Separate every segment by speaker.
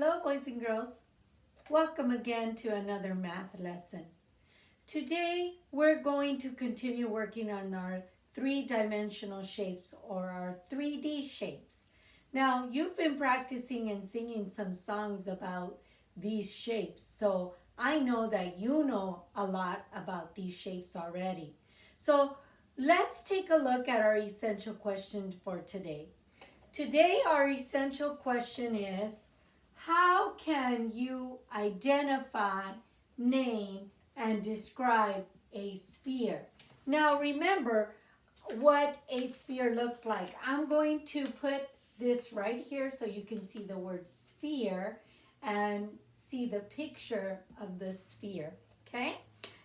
Speaker 1: Hello, boys and girls. Welcome again to another math lesson. Today, we're going to continue working on our three-dimensional shapes or our 3D shapes. Now, you've been practicing and singing some songs about these shapes, so I know that you know a lot about these shapes already. So, let's take a look at our essential question for today. Today, our essential question is, how can you identify, name, and describe a sphere? Now remember what a sphere looks like. I'm going to put this right here so you can see the word sphere and see the picture of the sphere, okay?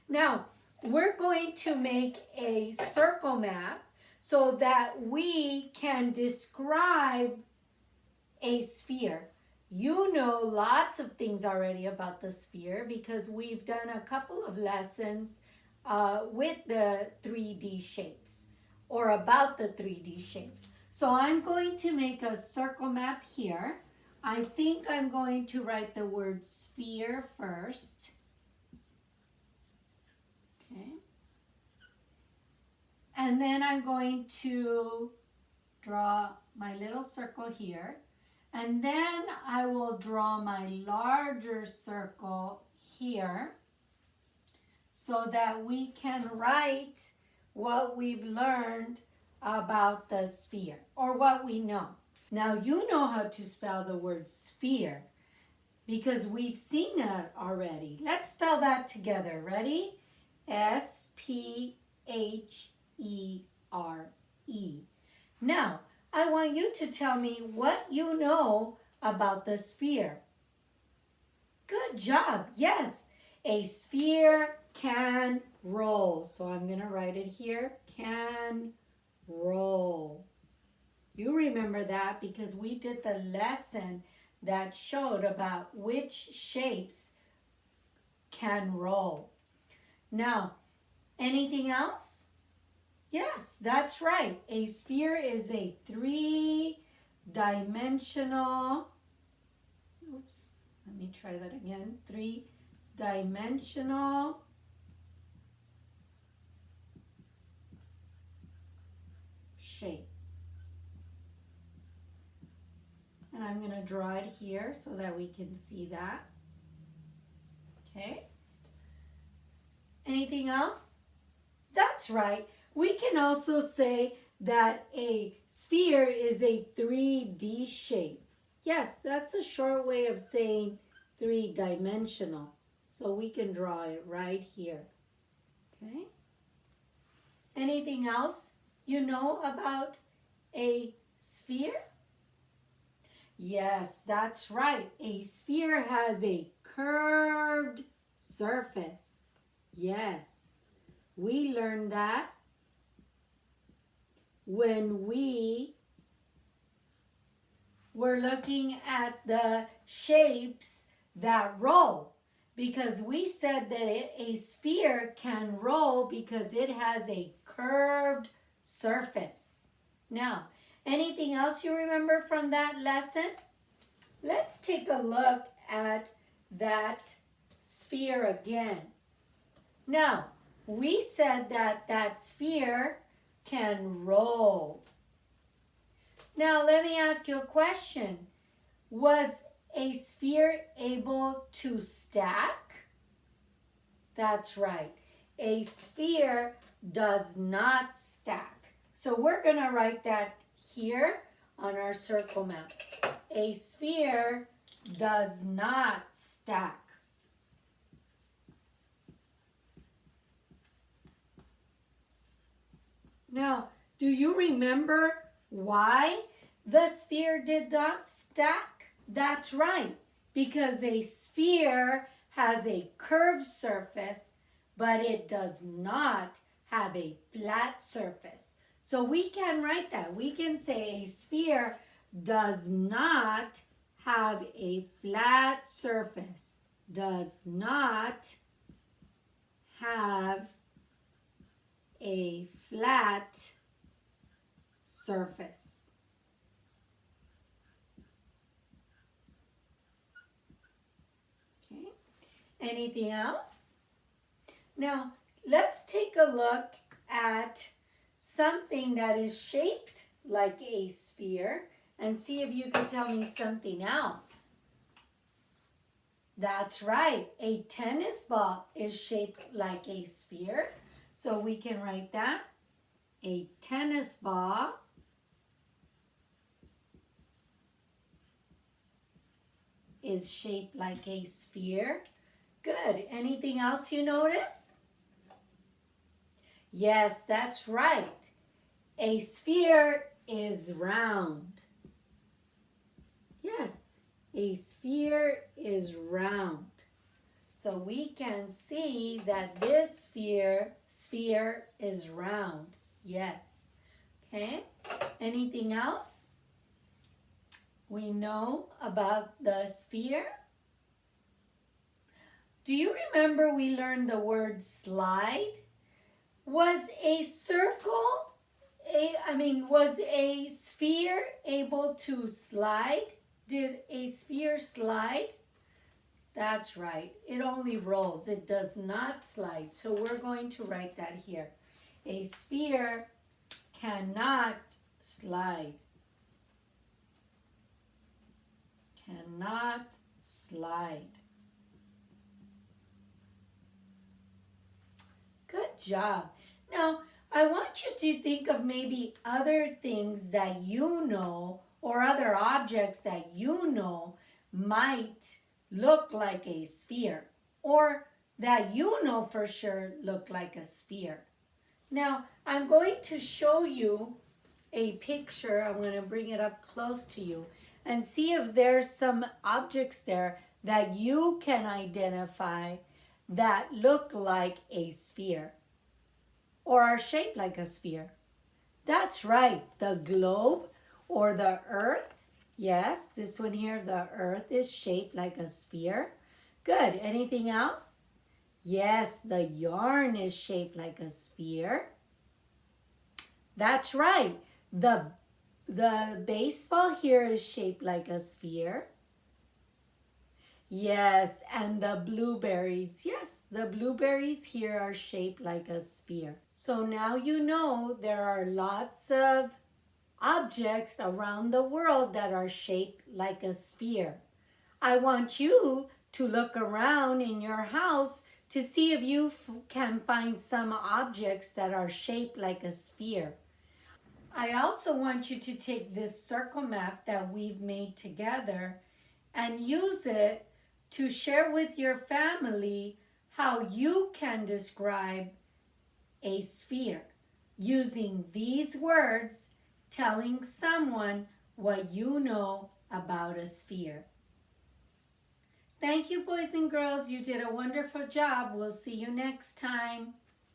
Speaker 1: Now, we're going to make a circle map so that we can describe a sphere. You know lots of things already about the sphere because we've done a couple of lessons with the 3D shapes or about the 3D shapes. So I'm going to make a circle map here. I think I'm going to write the word sphere first. Okay. And then I'm going to draw my little circle here. And then I will draw my larger circle here so that we can write what we've learned about the sphere or what we know. Now you know how to spell the word sphere because we've seen it already. Let's spell that together. Ready? S-P-H-E-R-E. Now, I want you to tell me what you know about the sphere. Good job. Yes, a sphere can roll. So I'm going to write it here. Can roll. You remember that because we did the lesson that showed about which shapes can roll. Now, anything else? Yes, that's right. A sphere is a three-dimensional, let me try that again, three-dimensional shape. And I'm going to draw it here so that we can see that. Okay. Anything else? That's right. We can also say that a sphere is a 3D shape. Yes, that's a short way of saying three-dimensional. So we can draw it right here. Okay? Anything else you know about a sphere? Yes, that's right. A sphere has a curved surface. Yes, we learned that when we were looking at the shapes that roll, because we said that a sphere can roll because it has a curved surface. Now, anything else you remember from that lesson? Let's take a look at that sphere again. Now, we said that that sphere can roll. Now, let me ask you a question. Was a sphere able to stack? That's right. A sphere does not stack. So we're going to write that here on our circle map. A sphere does not stack. Now, do you remember why the sphere did not stack? That's right, because a sphere has a curved surface, but it does not have a flat surface. So we can write that. We can say a sphere does not have a flat surface. Does not have a flat surface. Anything else? Now, let's take a look at something that is shaped like a sphere and see if you can tell me something else. That's right, a tennis ball is shaped like a sphere. So we can write that. A tennis ball is shaped like a sphere. Good. Anything else you notice? Yes, that's right. A sphere is round. Yes, a sphere is round. So we can see that this sphere is round. Yes. Okay. Anything else we know about the sphere? Do you remember we learned the word slide? Was a circle, was a sphere able to slide? Did a sphere slide? That's right. It only rolls. It does not slide. So we're going to write that here. A sphere cannot slide. Cannot slide. Good job. Now, I want you to think of maybe other things that you know or other objects that you know might look like a sphere or that you know for sure look like a sphere. Now, I'm going to show you a picture. I'm going to bring it up close to you and see if there's some objects there that you can identify that look like a sphere or are shaped like a sphere. That's right, the globe or the earth. Yes, this one here, the earth is shaped like a sphere. Good. Anything else? Yes, the yarn is shaped like a sphere. That's right. The baseball here is shaped like a sphere. Yes, and the blueberries. Yes, the blueberries here are shaped like a sphere. So now you know there are lots of objects around the world that are shaped like a sphere. I want you to look around in your house to see if you can find some objects that are shaped like a sphere. I also want you to take this circle map that we've made together and use it to share with your family how you can describe a sphere using these words, telling someone what you know about a sphere. Thank you, boys and girls. You did a wonderful job. We'll see you next time.